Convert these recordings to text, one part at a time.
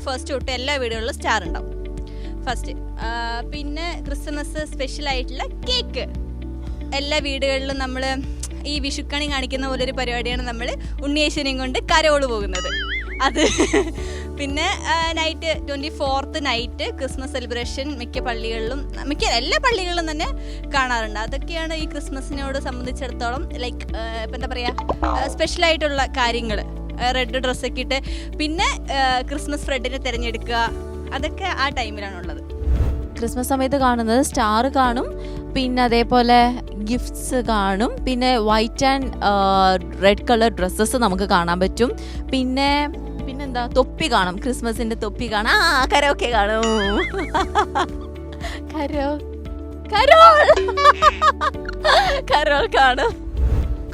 First തൊട്ട് എല്ലാ വീടുകളിലും സ്റ്റാർ ഉണ്ടാവും ഫസ്റ്റ്. പിന്നെ ക്രിസ്മസ് സ്പെഷ്യലായിട്ടുള്ള കേക്ക് എല്ലാ വീടുകളിലും നമ്മൾ ഈ വിഷുക്കണി കാണിക്കുന്ന പോലൊരു പരിപാടിയാണ് നമ്മൾ ഉണ്ണിയേശുവിനെയും കൊണ്ട് കരോള് പോകുന്നത് അത്. പിന്നെ night 24th night Christmas celebration എല്ലാ പള്ളികളിലും തന്നെ കാണാറുണ്ട്. അതൊക്കെയാണ് ഈ ക്രിസ്മസിനോട് സംബന്ധിച്ചിടത്തോളം ലൈക്ക് ഇപ്പം എന്താ പറയുക സ്പെഷ്യലായിട്ടുള്ള കാര്യങ്ങൾ. റെഡ് ഡ്രസ്സൊക്കെ ഇട്ട് പിന്നെ ക്രിസ്മസ് ഫ്രെഡിനെ തിരഞ്ഞെടുക്കുക, അതൊക്കെ ആ ടൈമിലാണുള്ളത്. ക്രിസ്മസ് സമയത്ത് കാണുന്നത് സ്റ്റാർ കാണും, പിന്നെ അതേപോലെ ഗിഫ്റ്റ്സ് കാണും, പിന്നെ white and red colour dresses നമുക്ക് കാണാൻ പറ്റും. പിന്നെന്താ തൊപ്പി കാണും, ക്രിസ്മസിന്റെ തൊപ്പി കാണാം. കരോക്കെ കാണും. കരോൾ കാണും.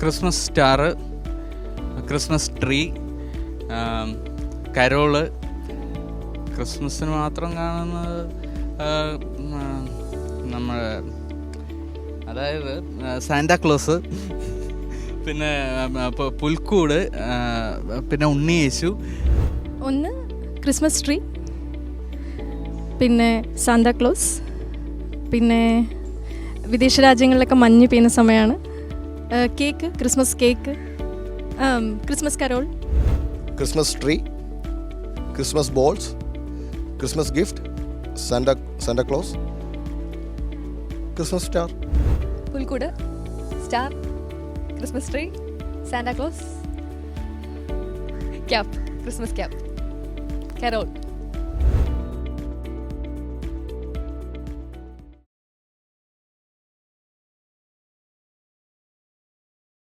Christmas star, Christmas tree, carol. ക്രിസ്മസിന് മാത്രം കാണുന്നത് നമ്മൾ അതായത് സാന്റാക്ലോസ്, പിന്നെ പുൽക്കൂട്, പിന്നെ ഉണ്ണിയേശു. ഒന്ന് ക്രിസ്മസ് ട്രീ, പിന്നെ സാന്താക്ലോസ്, പിന്നെ വിദേശ രാജ്യങ്ങളിലൊക്കെ മഞ്ഞ് പെയ്യുന്ന സമയമാണ്. Cake, Christmas cake, Christmas carol, Christmas tree, Christmas balls, Christmas gift, Santa Claus, Christmas star. പുൽക്കൂട്, star, Christmas tree, Santa Claus, cap, Christmas cap, Carol.